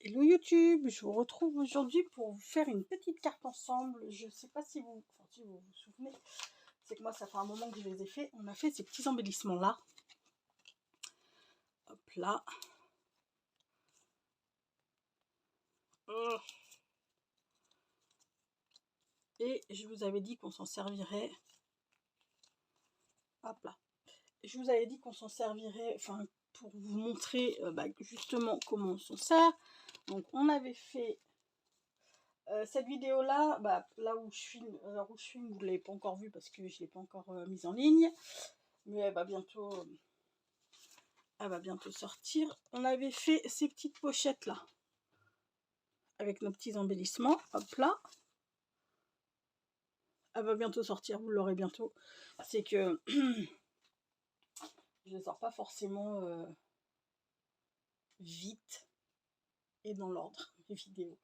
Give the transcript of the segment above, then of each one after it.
Hello YouTube, je vous retrouve aujourd'hui pour vous faire une petite carte ensemble. Je ne sais pas si vous, si vous vous souvenez, c'est que moi ça fait un moment que je les ai fait. On a fait ces petits embellissements là. Hop là. Et je vous avais dit qu'on s'en servirait. Hop là. Je vous avais dit qu'on s'en servirait, enfin pour vous montrer justement comment on s'en sert. Donc on avait fait cette vidéo là, là où je filme, vous ne l'avez pas encore vue parce que je ne l'ai pas encore mise en ligne, mais elle va bientôt sortir. On avait fait ces petites pochettes là avec nos petits embellissements. Hop là, elle va bientôt sortir, vous l'aurez bientôt. C'est que je ne sors pas forcément vite et dans l'ordre mes vidéos.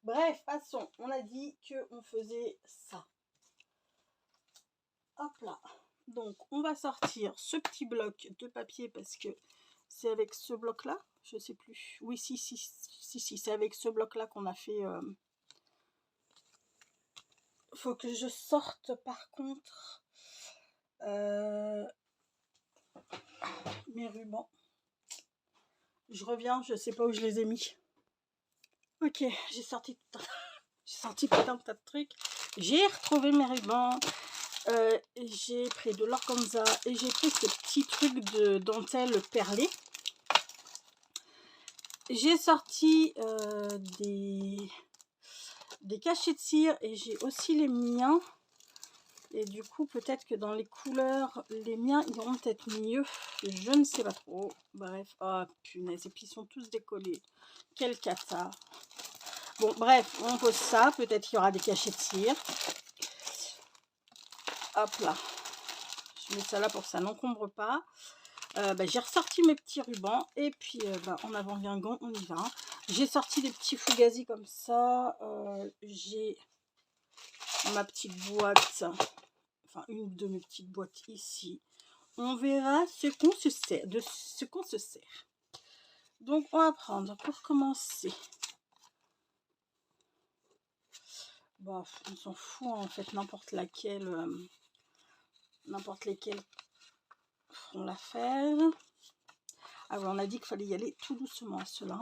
Bref, passons. On a dit qu'on faisait ça. Hop là. Donc on va sortir ce petit bloc de papier parce que c'est avec ce bloc là, je sais plus. Oui, si, c'est avec ce bloc là qu'on a fait. Faut que je sorte par contre mes rubans. Je reviens, je sais pas où je les ai mis. Ok, j'ai sorti plein de tas de trucs. J'ai retrouvé mes rubans. J'ai pris de l'organza et j'ai pris ce petit truc de dentelle perlée. J'ai sorti des cachets de cire et j'ai aussi les miens. Et du coup, peut-être que dans les couleurs, les miens iront peut-être mieux. Je ne sais pas trop. Bref, oh punaise, et puis ils sont tous décollés. Quel cata. Bon, bref, on pose ça. Peut-être qu'il y aura des cachets de cire. Hop là. Je mets ça là pour que ça n'encombre pas. J'ai ressorti mes petits rubans. Et puis, en avant Guingamp, on y va. J'ai sorti des petits fugazis comme ça. J'ai ma petite boîte. Enfin, une de mes petites boîtes ici. On verra ce qu'on se sert, de ce qu'on se sert. Donc, on va prendre pour commencer. Bon, on s'en fout en fait, n'importe lesquelles feront l'affaire. Ah ouais, on a dit qu'il fallait y aller tout doucement à cela.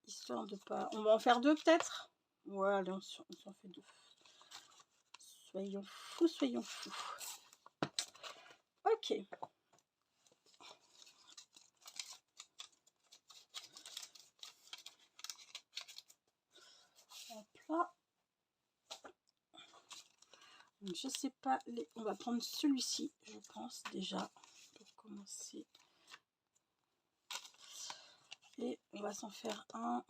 Histoire de pas... On va en faire deux peut-être. Ouais, allez, on s'en fait deux. Soyons fous, soyons fous. Ok. Hop là. Donc, je sais pas, on va prendre celui-ci, je pense déjà, pour commencer. Et on va s'en faire un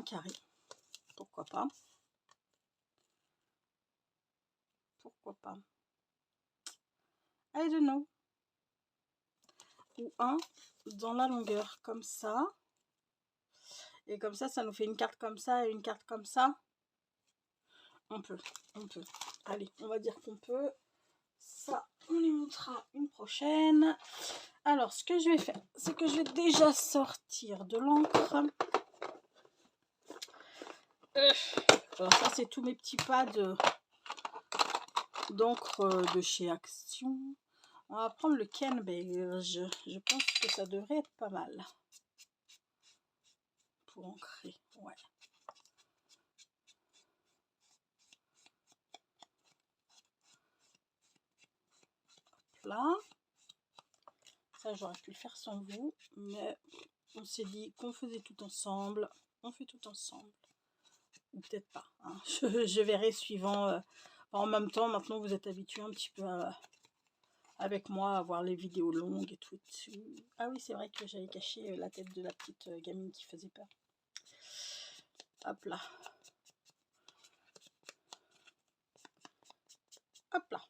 carré. Pourquoi pas. Pourquoi pas. I don't know. Ou un dans la longueur, comme ça. Et comme ça, ça nous fait une carte comme ça et une carte comme ça. On peut. Allez, on va dire qu'on peut. Ça, on les montrera une prochaine. Alors, ce que je vais faire, c'est que je vais déjà sortir de l'encre. Alors ça, c'est tous mes petits pads d'encre de chez Action. On va prendre le Ken beige. Je pense que ça devrait être pas mal pour ancrer. Ouais. Là, ça j'aurais pu le faire sans vous, mais on s'est dit qu'on faisait tout ensemble. On fait tout ensemble, ou peut-être pas, hein. Je verrai suivant. En même temps, maintenant vous êtes habitués un petit peu avec moi à voir les vidéos longues et tout dessus. Ah oui, c'est vrai que j'avais caché la tête de la petite gamine qui faisait peur. Hop là. Hop là.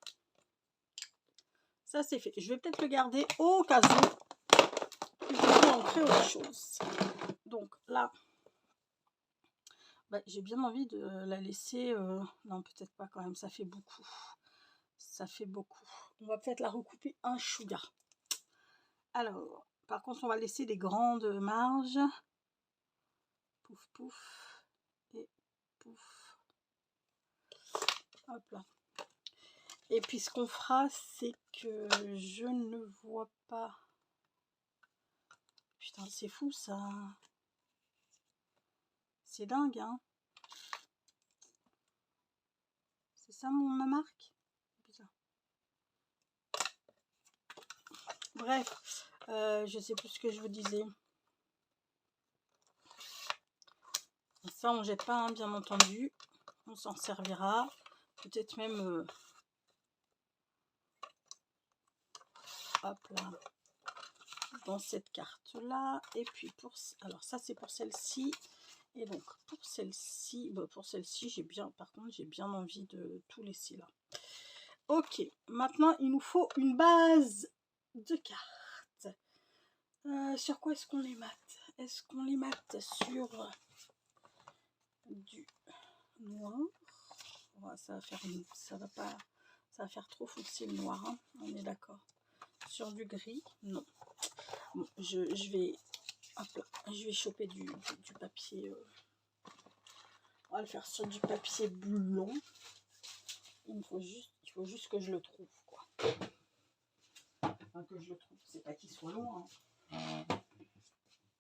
Ça c'est fait. Je vais peut-être le garder au cas où je vais ancrer autre chose. Donc là, j'ai bien envie de la laisser. Non, peut-être pas quand même. Ça fait beaucoup. Ça fait beaucoup. On va peut-être la recouper un chouïa. Alors, Par contre, on va laisser des grandes marges. Pouf, pouf. Et pouf. Hop là. Et puis, ce qu'on fera, c'est que je ne vois pas. Putain, c'est fou, ça. C'est dingue, hein. C'est ça, ma marque? Bizarre. Bref, je sais plus ce que je vous disais. Ça, on jette pas, hein, bien entendu. On s'en servira. Peut-être même... hop là. Dans cette carte-là. Et puis, alors ça, c'est pour celle-ci. Et donc, pour celle-ci, j'ai bien... Par contre, j'ai bien envie de tout laisser là. Ok. Maintenant, il nous faut une base de cartes. Sur quoi est-ce qu'on les mate? Est-ce qu'on les mate sur du noir? Ouais, ça va faire ça va faire trop foncé le noir, hein, on est d'accord. Sur du gris, non. Bon, je vais, hop là, je vais choper du papier. On va le faire sur du papier blond. Il faut juste que je le trouve, quoi. Enfin, que je le trouve, c'est pas qu'il soit loin. Hein.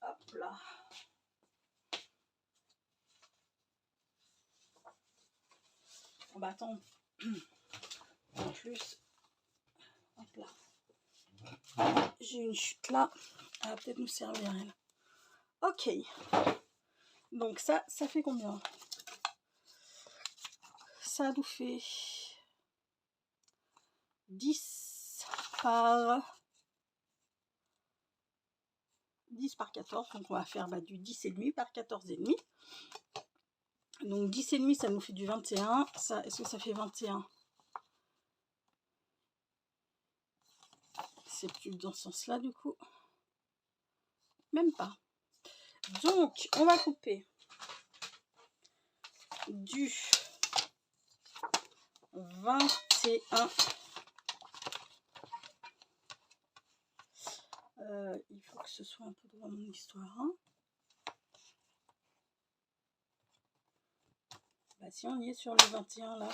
Hop là. Bah attends. En plus, hop là. J'ai une chute là. Elle va peut-être nous servir, elle. Ok. Donc ça fait combien? Ça nous fait 10 par 14. Donc on va faire du 10,5 par 14,5. Donc 10,5, ça nous fait du 21. Ça, est-ce que ça fait 21? C'est plus dans ce sens-là du coup. Même pas. Donc on va couper du 21. Il faut que ce soit un peu droit mon histoire. Hein. Bah, si on y est sur le 21 là.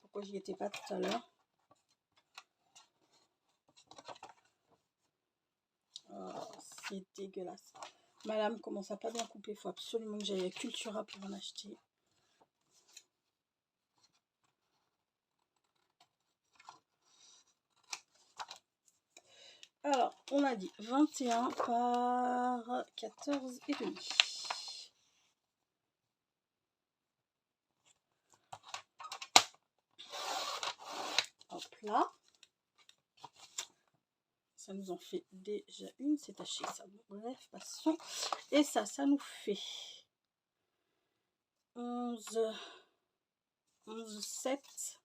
Pourquoi j'y étais pas tout à l'heure? Oh, c'est dégueulasse. Ma lame commence à pas bien couper. Il faut absolument que j'aille à Cultura pour en acheter. Alors, on a dit 21 par 14,5. Hop là. Ça nous en fait déjà une. C'est taché ça. Bon, bref, passons. Et ça nous fait 11,7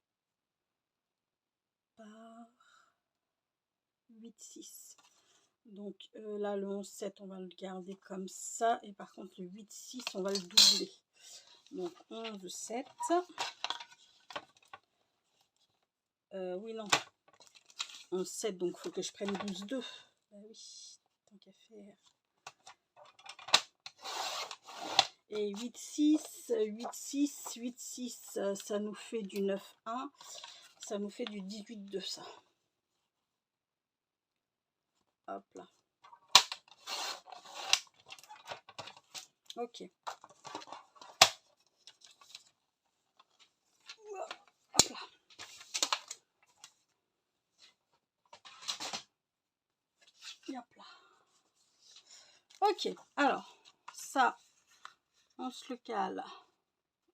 par 8,6. Donc là, le 11,7, on va le garder comme ça. Et par contre, le 8,6, on va le doubler. Donc 11,7. Oui, non. 11,7, donc il faut que je prenne 12,2. Bah oui, tant qu'à faire. Et 8,6, 8,6, 8,6, ça nous fait du 9,1. Ça nous fait du 18,2, ça. Hop là. Ok. Hop là. Et hop là. Ok. Alors, ça, on se le cale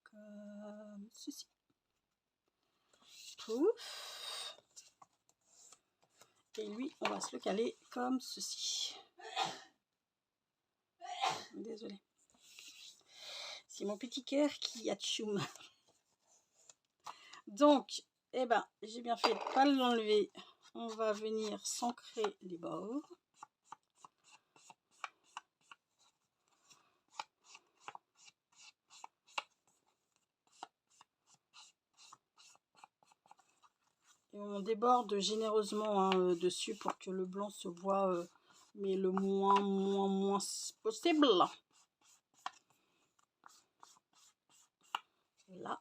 comme ceci. Pouf. Et lui, on va se le caler comme ceci. Désolée. C'est mon petit cœur qui a tchoum. Donc, eh ben, j'ai bien fait de ne pas l'enlever. On va venir s'ancrer les bords. Et on déborde généreusement hein, dessus pour que le blanc se voit mais le moins possible. Et là,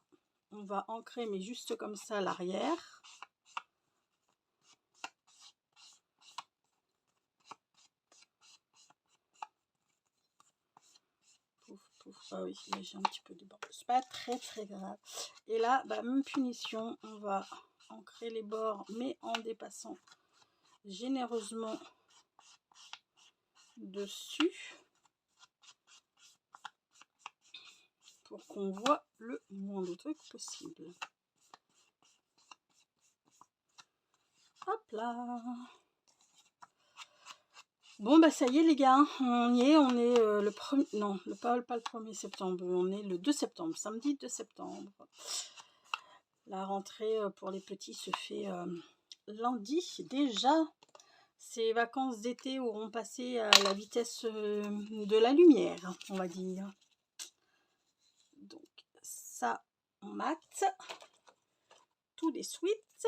on va ancrer, mais juste comme ça à l'arrière. Ah oui, j'ai un petit peu de bord. C'est pas très grave. Et là, bah, même punition, on va ancrer les bords, mais en dépassant généreusement dessus pour qu'on voit le moins de trucs possible. Hop là. Bon bah ça y est les gars, on y est, on est le premier, non, pas le 1er septembre, on est le 2 septembre, samedi 2 septembre. La rentrée pour les petits se fait lundi déjà. Ces vacances d'été auront passé à la vitesse de la lumière, on va dire. Donc ça, on mate. Tous les suites.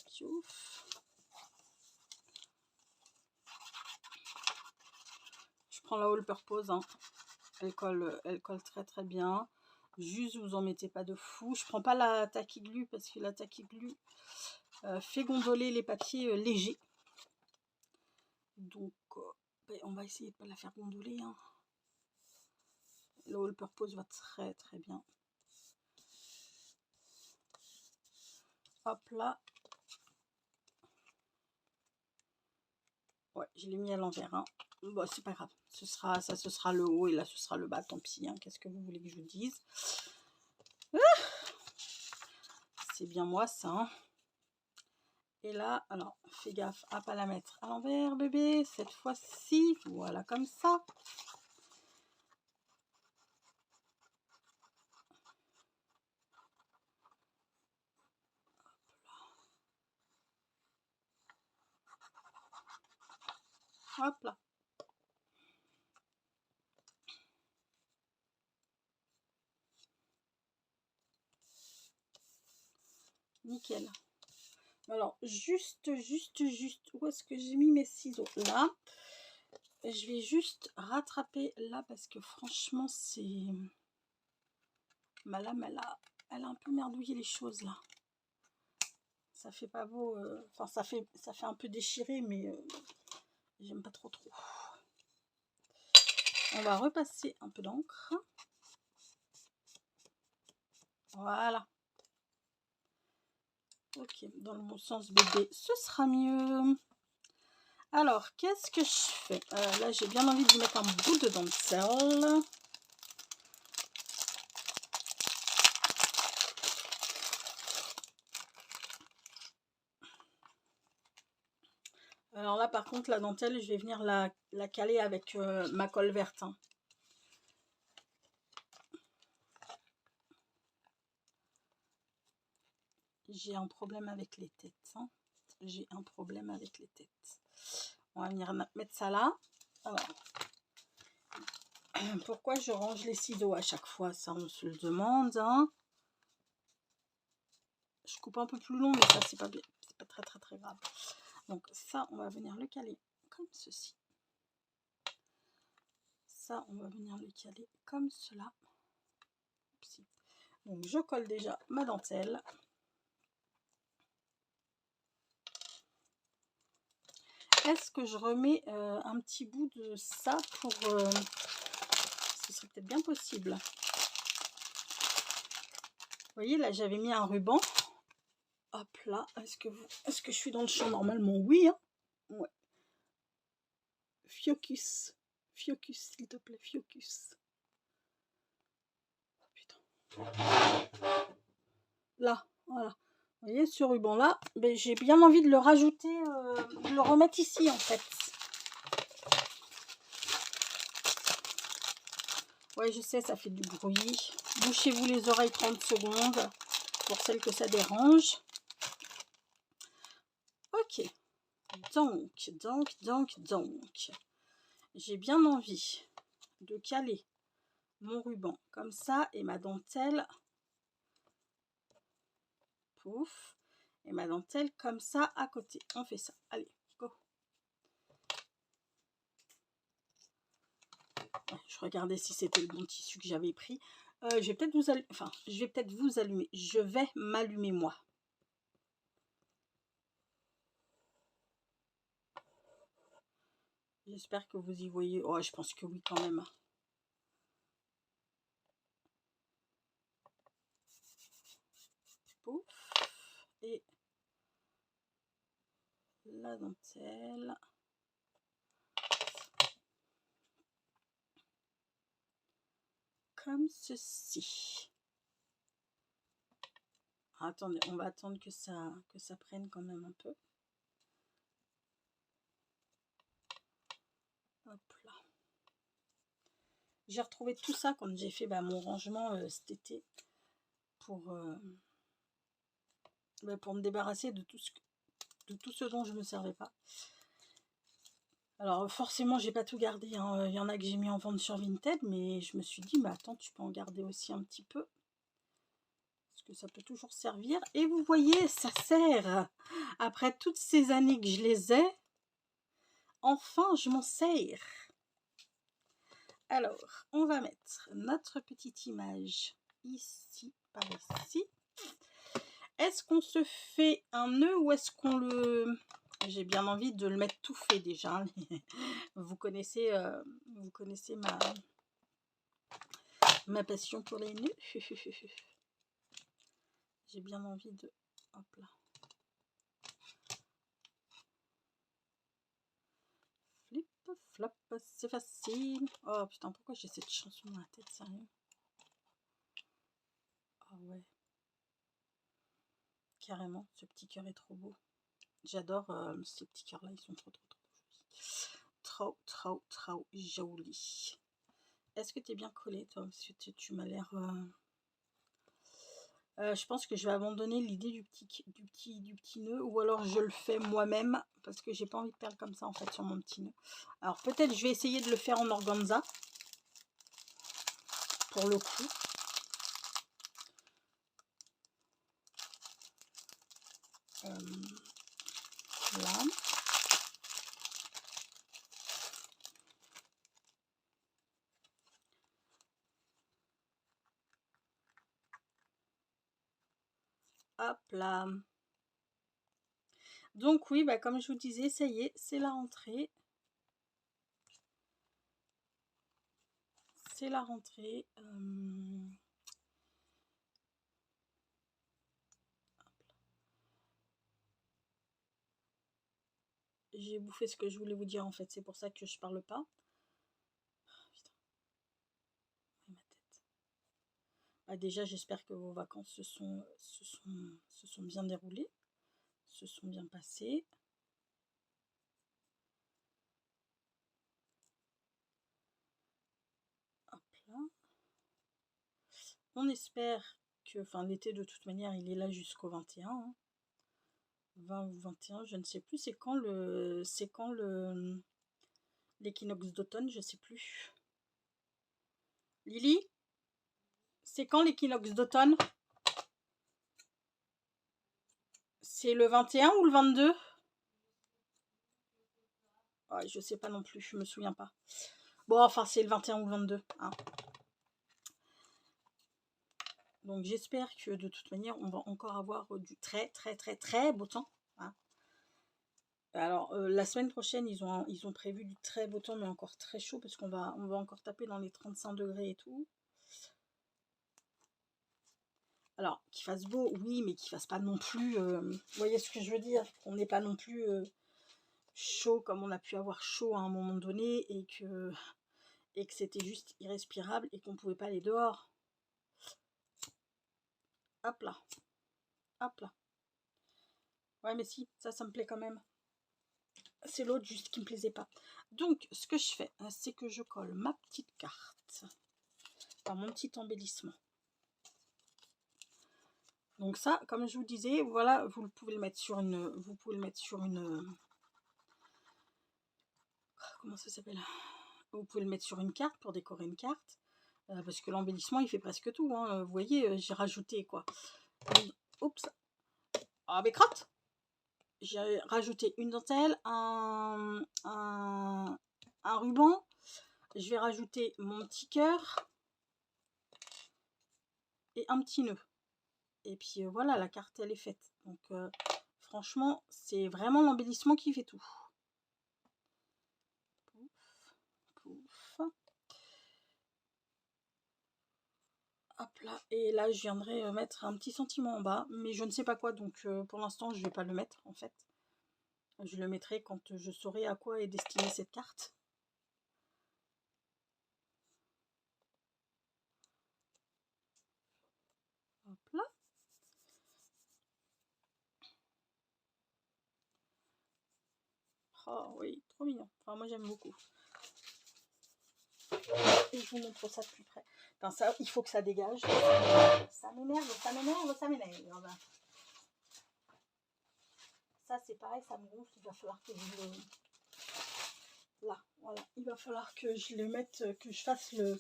Piouf. Je prends la All Purpose, hein. Elle colle très bien. Juste, vous en mettez pas de fou. Je prends pas la Tacky Glue parce que la Tacky Glue fait gondoler les papiers légers. Donc, on va essayer de pas la faire gondoler. Hein. La All Purpose va très bien. Hop là. Ouais, je l'ai mis à l'envers. Hein. Bon, c'est pas grave. Ce sera le haut et là, ce sera le bas. Tant pis. Hein. Qu'est-ce que vous voulez que je vous dise? C'est bien moi, ça. Hein. Et là, alors, fais gaffe à pas la mettre à l'envers, bébé. Cette fois-ci, voilà, comme ça. Hop là. Nickel. Alors, juste, où est-ce que j'ai mis mes ciseaux? Là. Je vais juste rattraper là parce que franchement, c'est... Ma lame, elle a un peu merdouillé les choses là. Ça fait pas beau... Enfin, ça fait un peu déchiré, mais j'aime pas trop. On va repasser un peu d'encre. Voilà. Ok, dans le bon sens, bébé, ce sera mieux. Alors, qu'est-ce que je fais? Là, j'ai bien envie de mettre un bout de dentelle. Alors là, par contre, la dentelle, je vais venir la caler avec ma colle verte. Hein. J'ai un problème avec les têtes. Hein. J'ai un problème avec les têtes. On va venir mettre ça là. Alors, pourquoi je range les ciseaux à chaque fois? Ça, on se le demande. Hein. Je coupe un peu plus long, mais ça, c'est pas bien. C'est pas très grave. Donc, ça, on va venir le caler comme ceci. Ça, on va venir le caler comme cela. Donc, je colle déjà ma dentelle. Est-ce que je remets un petit bout de ça pour... ce serait peut-être bien possible. Vous voyez, là, j'avais mis un ruban. Hop là. Est-ce que je suis dans le champ normalement? Oui. Hein, ouais. Focus. Focus, s'il te plaît. Focus. Putain. Là, voilà. Vous voyez, ce ruban-là, ben, j'ai bien envie de le rajouter, de le remettre ici, en fait. Ouais, je sais, ça fait du bruit. Bouchez-vous les oreilles 30 secondes pour celles que ça dérange. Ok. Donc. J'ai bien envie de caler mon ruban comme ça et ma dentelle. Pouf. Et ma dentelle comme ça à côté. On fait ça. Allez, go. Je regardais si c'était le bon tissu que j'avais pris. Je vais peut-être vous allumer. Enfin, je vais peut-être vous allumer. Je vais m'allumer moi. J'espère que vous y voyez. Oh, je pense que oui quand même. Pouf. Et la dentelle. Comme ceci. Attendez, on va attendre que ça prenne quand même un peu. Hop là. J'ai retrouvé tout ça quand j'ai fait mon rangement cet été pour me débarrasser de tout ce dont je ne me servais pas. Alors forcément j'ai pas tout gardé, hein. Il y en a que j'ai mis en vente sur Vinted, mais je me suis dit mais attends, tu peux en garder aussi un petit peu. Parce que ça peut toujours servir. Et vous voyez, ça sert. Après toutes ces années que je les ai, enfin je m'en sers. Alors, on va mettre notre petite image ici, par ici. Est-ce qu'on se fait un nœud ou est-ce qu'on le... J'ai bien envie de le mettre tout fait déjà. Vous connaissez ma passion pour les nœuds. J'ai bien envie de... Hop là. Flip, flop, c'est facile. Oh putain, pourquoi j'ai cette chanson dans la tête, sérieux? Ah ouais. Carrément, ce petit cœur est trop beau. J'adore ces petits cœurs là, ils sont trop jolis. Est-ce que tu es bien collé toi? Parce que tu m'as l'air... je pense que je vais abandonner l'idée du petit nœud, ou alors je le fais moi-même parce que j'ai pas envie de perdre comme ça en fait sur mon petit nœud. Alors peut-être je vais essayer de le faire en organza pour le coup. Là. Hop là. Donc oui, comme je vous disais, ça y est, c'est la rentrée. C'est la rentrée. J'ai bouffé ce que je voulais vous dire en fait, c'est pour ça que je parle pas. Ma tête. Déjà, j'espère que vos vacances se sont bien déroulées, se sont bien passées. Hop là. On espère que, l'été de toute manière, il est là jusqu'au 21. Hein. 20 ou 21, je ne sais plus. C'est quand l'équinoxe d'automne, je sais plus. Lily, c'est quand l'équinoxe d'automne? C'est le 21 ou le 22? Ouais, je sais pas non plus, je me souviens pas. Bon, enfin, c'est le 21 ou le 22. Hein. Donc, j'espère que de toute manière, on va encore avoir du très beau temps. Hein. Alors, la semaine prochaine, ils ont prévu du très beau temps, mais encore très chaud, parce on va encore taper dans les 35 degrés et tout. Alors, qu'il fasse beau, oui, mais qu'il fasse pas non plus... vous voyez ce que je veux dire? On n'est pas non plus chaud comme on a pu avoir chaud à un moment donné, et que c'était juste irrespirable et qu'on pouvait pas aller dehors. Hop là. Hop là. Ouais, mais si, ça me plaît quand même. C'est l'autre juste qui me plaisait pas. Donc, ce que je fais, c'est que je colle ma petite carte. Enfin, mon petit embellissement. Donc ça, comme je vous disais, voilà, vous pouvez le mettre sur une... Comment ça s'appelle? Vous pouvez le mettre sur une carte pour décorer une carte. Parce que l'embellissement, il fait presque tout. Hein. Vous voyez, j'ai rajouté quoi. Oups. Ah, mais crotte! J'ai rajouté une dentelle, un ruban. je vais rajouter mon petit cœur et un petit nœud. Et puis voilà, la carte elle est faite. Donc franchement, c'est vraiment l'embellissement qui fait tout. Pouf, pouf. Hop là, et là je viendrai mettre un petit sentiment en bas, mais je ne sais pas quoi, donc pour l'instant je ne vais pas le mettre en fait. Je le mettrai quand je saurai à quoi est destinée cette carte. Hop là. Oh oui, trop mignon. Enfin, moi j'aime beaucoup. Et je vous montre ça de plus près. Enfin, ça, il faut que ça dégage. Ça m'énerve, ça m'énerve, ça m'énerve. Ça c'est pareil, ça me gonfle. Il va falloir que je le... Là, voilà. Il va falloir que je le mette, que je fasse le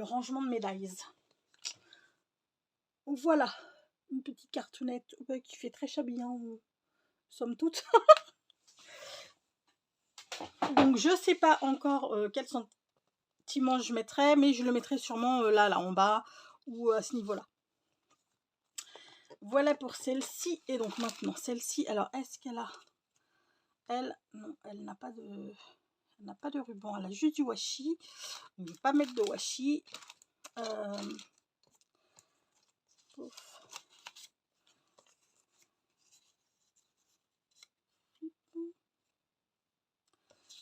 rangement de médailles. Voilà. Une petite cartoonette qui fait très chabillon, somme toute. Donc je sais pas encore quel sentiment je mettrai, mais je le mettrai sûrement là en bas ou à ce niveau là. Voilà pour celle-ci. Et donc maintenant celle-ci, alors est-ce qu'elle a, elle, non, elle n'a pas de ruban, elle a juste du washi. Donc, je ne vais pas mettre de washi.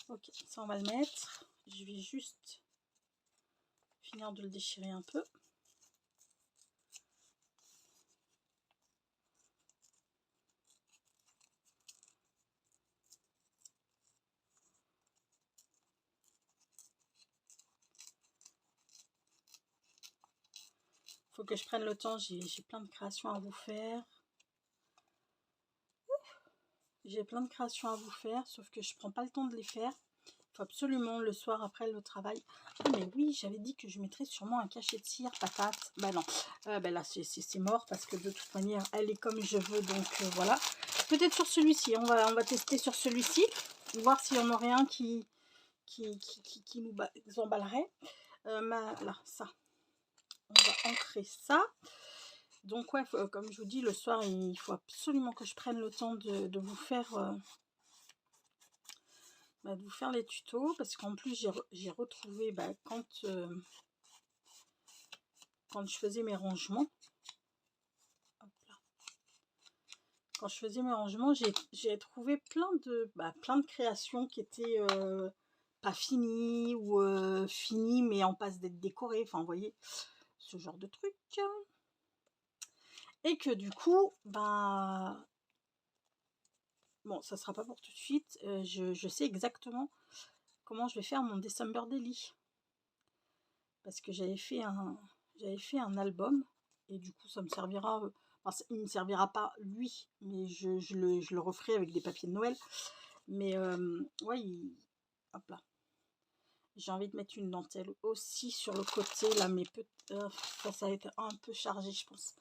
Ok, ça on va le mettre. Je vais juste finir de le déchirer un peu. Faut que je prenne le temps, j'ai plein de créations à vous faire. J'ai plein de créations à vous faire, sauf que je prends pas le temps de les faire. Il faut absolument le soir après le travail. Ah mais oui, j'avais dit que je mettrais sûrement un cachet de cire, patate. Bah non, bah là c'est mort parce que de toute manière elle est comme je veux, donc voilà. Peut-être sur celui-ci, on va tester sur celui-ci, voir s'il y en aurait un qui nous emballerait. Là, ça, on va ancrer ça. Donc ouais, comme je vous dis, le soir, il faut absolument que je prenne le temps de vous faire... de vous faire les tutos, parce qu'en plus j'ai retrouvé quand je faisais mes rangements, hop là. Quand je faisais mes rangements, j'ai trouvé plein de créations qui étaient pas finies ou finies mais en passe d'être décorées, enfin vous voyez, ce genre de truc. Et que du coup, bon, ça sera pas pour tout de suite, je sais exactement comment je vais faire mon December Daily. Parce que j'avais fait un album, et du coup ça me servira, enfin, il ne me servira pas lui, mais je le referai avec des papiers de Noël. Mais ouais, hop là. J'ai envie de mettre une dentelle aussi sur le côté là, mais ça va être un peu chargé, je pense.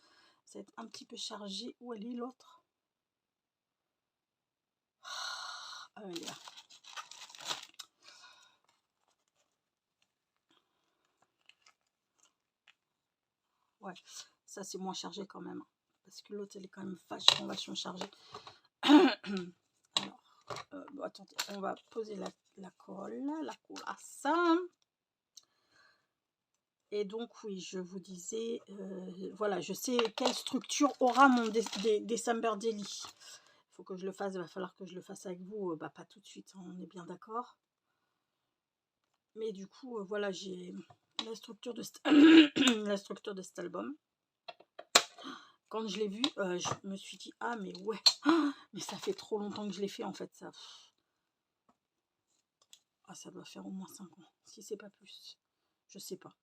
Ça va être un petit peu chargé. Où elle est l'autre? Ah, elle est là. Ouais, ça c'est moins chargé quand même, parce que l'autre elle est quand même vachement chargée. Alors, bon, attendez, on va poser la colle, la coulasse. Et donc oui, je vous disais, voilà, je sais quelle structure aura mon December Daily. Il faut que je le fasse, il va falloir que je le fasse avec vous, pas tout de suite, hein, on est bien d'accord. Mais du coup, voilà, j'ai la structure de la structure de cet album. Quand je l'ai vu, je me suis dit, ah mais ouais, mais ça fait trop longtemps que je l'ai fait en fait, ça. Ah, ça doit faire au moins 5 ans, si c'est pas plus. Je sais pas.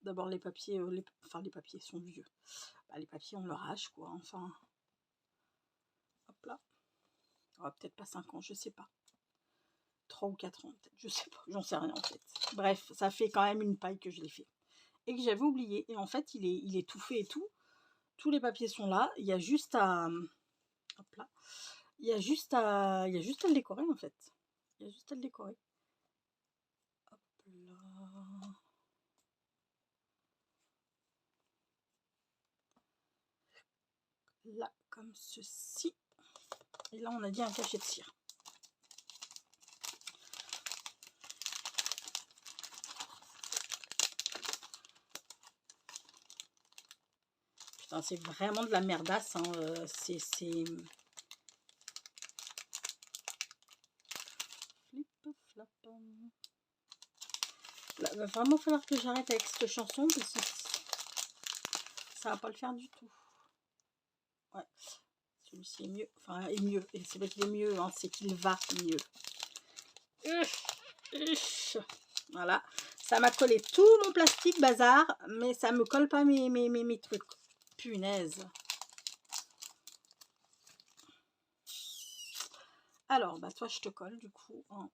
D'abord les papiers, les papiers sont vieux. Les papiers on leur âge quoi, enfin. Hop là. Peut-être pas 5 ans, je sais pas. 3 ou 4 ans peut-être, je sais pas, j'en sais rien en fait. Bref, ça fait quand même une paille que je l'ai fait. Et que j'avais oublié. Et en fait, il est tout fait et tout. Tous les papiers sont là. Il y a juste à... Hop là. Il y a juste à le décorer en fait. Il y a juste à le décorer. Hop là. Là, comme ceci. Et là, on a dit un cachet de cire. Putain, c'est vraiment de la merdasse. Hein. C'est... Là, va vraiment falloir que j'arrête avec cette chanson parce que ça va pas le faire du tout. Ouais, celui-ci est mieux. Enfin, est mieux. Et c'est pas qu'il est mieux, hein, c'est qu'il va mieux. Voilà. Ça m'a collé tout mon plastique bazar, mais ça me colle pas mes trucs. Punaise. Alors, bah toi, je te colle du coup. Hein.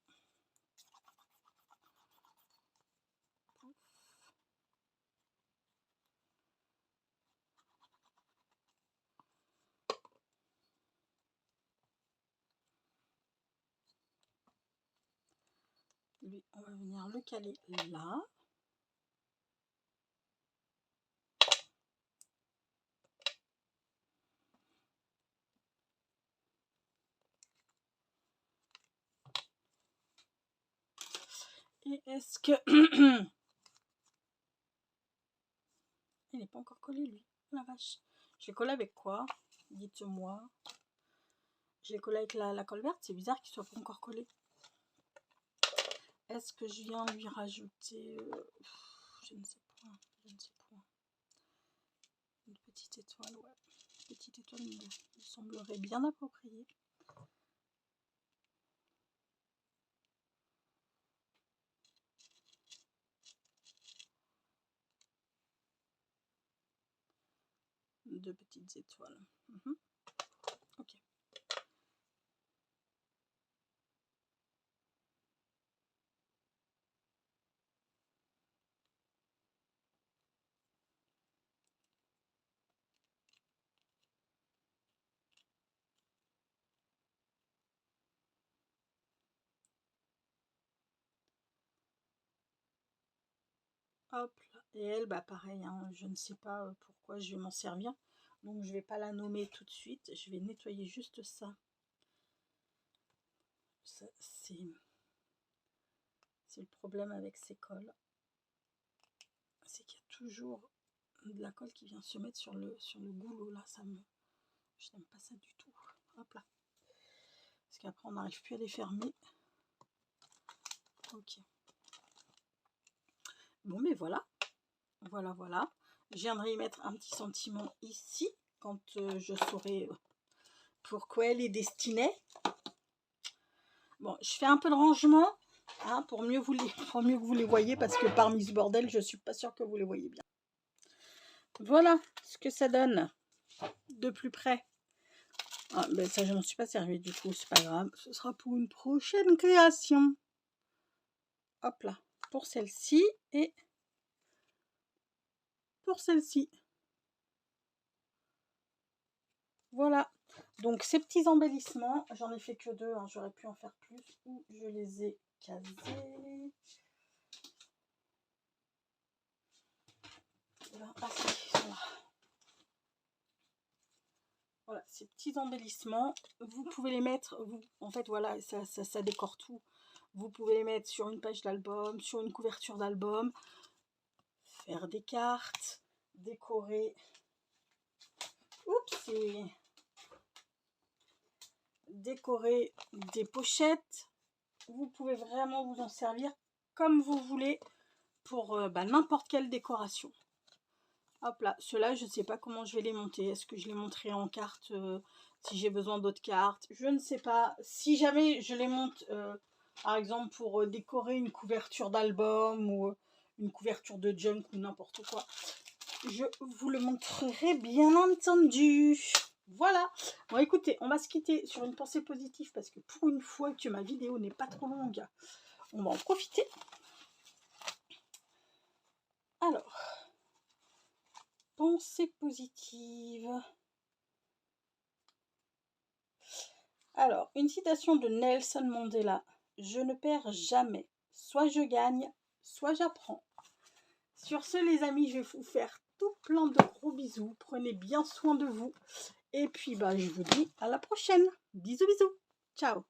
Lui, on va venir le caler là. Et est-ce que... Il n'est pas encore collé, lui. La vache. Je l'ai collé avec quoi? Dites-moi. Je l'ai collé avec la colle verte. C'est bizarre qu'il ne soit pas encore collé. Est-ce que je viens lui rajouter... je ne sais pas. Je ne sais pas. Une petite étoile, ouais. Une petite étoile me semblerait bien appropriée. Deux petites étoiles. Ok. Hop là. Et elle, bah pareil, hein, je ne sais pas pourquoi je vais m'en servir. Donc je vais pas la nommer tout de suite. Je vais nettoyer juste ça. Ça c'est le problème avec ces colles. C'est qu'il y a toujours de la colle qui vient se mettre sur le goulot là. Je n'aime pas ça du tout. Hop là. Parce qu'après on n'arrive plus à les fermer. Ok. Bon mais voilà. Voilà. Je viendrai y mettre un petit sentiment ici. Quand je saurai pourquoi elle est destinée. Bon, je fais un peu de rangement. Hein, pour mieux que vous les voyez. Parce que parmi ce bordel, je suis pas sûre que vous les voyez bien. Voilà ce que ça donne de plus près. Ah, ben ça, je m'en suis pas servi du coup, c'est pas grave. Ce sera pour une prochaine création. Hop là, pour celle-ci et pour celle-ci. Voilà. Donc ces petits embellissements, j'en ai fait que deux, hein, j'aurais pu en faire plus, ou je les ai casés. Voilà, ces petits embellissements, vous pouvez les mettre, en fait voilà, ça décore tout. Vous pouvez les mettre sur une page d'album, sur une couverture d'album, faire des cartes, décorer. Oups, décorer des pochettes. Vous pouvez vraiment vous en servir comme vous voulez pour n'importe quelle décoration. Hop là, ceux-là, je ne sais pas comment je vais les monter. Est-ce que je les monterai en carte si j'ai besoin d'autres cartes? Je ne sais pas. Si jamais je les monte, par exemple, pour décorer une couverture d'album ou une couverture de junk ou n'importe quoi, je vous le montrerai bien entendu. Voilà. Bon, écoutez, on va se quitter sur une pensée positive parce que pour une fois que ma vidéo n'est pas trop longue, on va en profiter. Alors, pensée positive. Alors, une citation de Nelson Mandela. Je ne perds jamais. Soit je gagne, soit j'apprends. Sur ce, les amis, je vais vous faire tout plein de gros bisous. Prenez bien soin de vous. Et puis, bah, je vous dis à la prochaine. Bisous, bisous. Ciao.